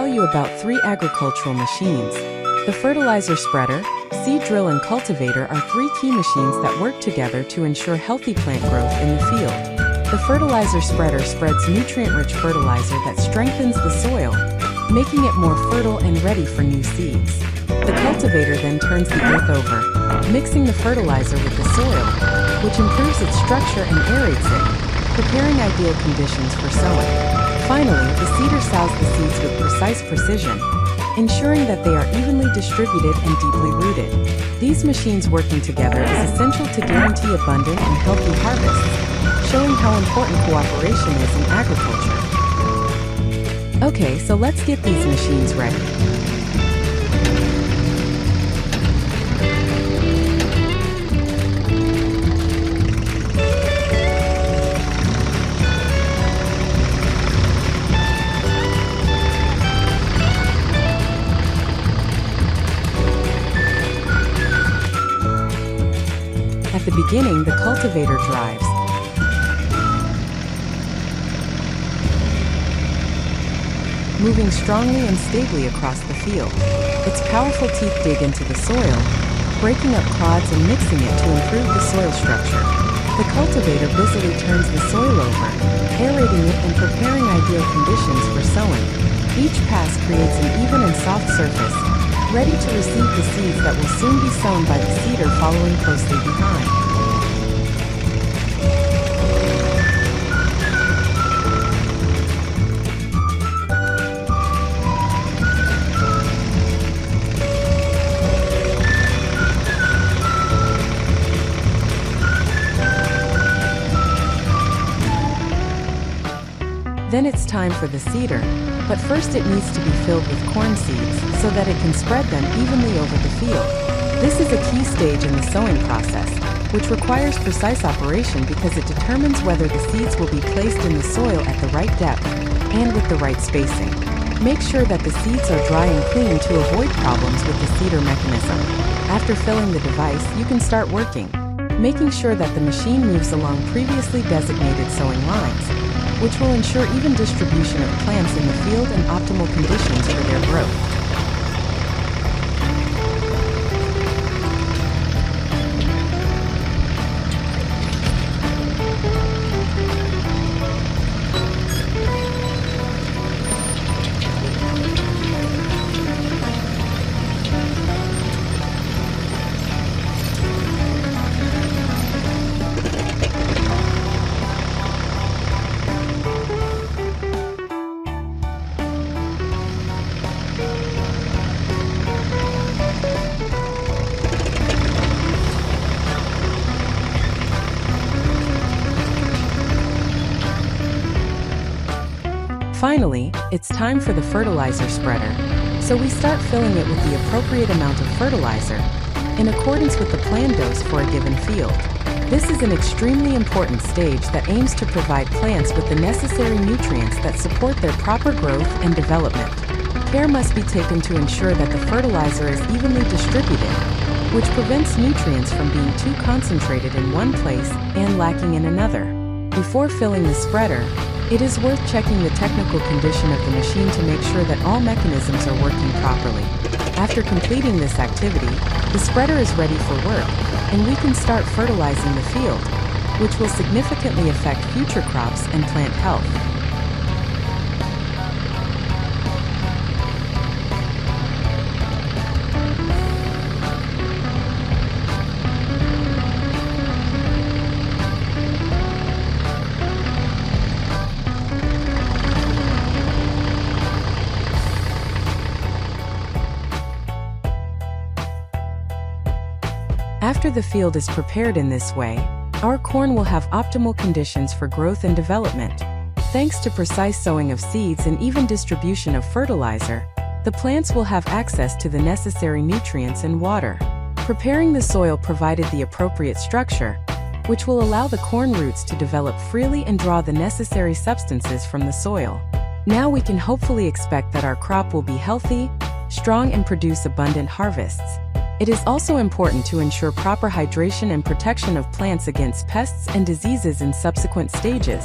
tell you about 3 agricultural machines. The fertilizer spreader, seed drill and cultivator are 3 key machines that work together to ensure healthy plant growth in the field. The fertilizer spreader spreads nutrient-rich fertilizer that strengthens the soil, making it more fertile and ready for new seeds. The cultivator then turns the earth over, mixing the fertilizer with the soil, which improves its structure and aerates it, preparing ideal conditions for sowing. Finally, the seeder sows the seeds with precise precision, ensuring that they are evenly distributed and deeply rooted. These machines working together is essential to guarantee abundant and healthy harvests, showing how important cooperation is in agriculture. Okay, so let's get these machines ready. At the beginning, the cultivator drives. Moving strongly and stably across the field. Its powerful teeth dig into the soil, breaking up clods and mixing it to improve the soil structure. The cultivator busily turns the soil over, aerating it and preparing ideal conditions for sowing. Each pass creates an even and soft surface, ready to receive the seeds that will soon be sown by the seeder following closely behind. Then it's time for the seeder, but first it needs to be filled with corn seeds so that it can spread them evenly over the field. This is a key stage in the sowing process, which requires precise operation because it determines whether the seeds will be placed in the soil at the right depth and with the right spacing. Make sure that the seeds are dry and clean to avoid problems with the seeder mechanism. After filling the device, you can start working, making sure that the machine moves along previously designated sowing lines, which will ensure even distribution of plants in the field and optimal conditions for their growth. Finally, it's time for the fertilizer spreader, so we start filling it with the appropriate amount of fertilizer, in accordance with the planned dose for a given field. This is an extremely important stage that aims to provide plants with the necessary nutrients that support their proper growth and development. Care must be taken to ensure that the fertilizer is evenly distributed, which prevents nutrients from being too concentrated in one place and lacking in another. Before filling the spreader, it is worth checking the technical condition of the machine to make sure that all mechanisms are working properly. After completing this activity, the spreader is ready for work, and we can start fertilizing the field, which will significantly affect future crops and plant health. After the field is prepared in this way, our corn will have optimal conditions for growth and development. Thanks to precise sowing of seeds and even distribution of fertilizer, the plants will have access to the necessary nutrients and water. Preparing the soil provided the appropriate structure, which will allow the corn roots to develop freely and draw the necessary substances from the soil. Now we can hopefully expect that our crop will be healthy, strong, and produce abundant harvests. It is also important to ensure proper hydration and protection of plants against pests and diseases in subsequent stages.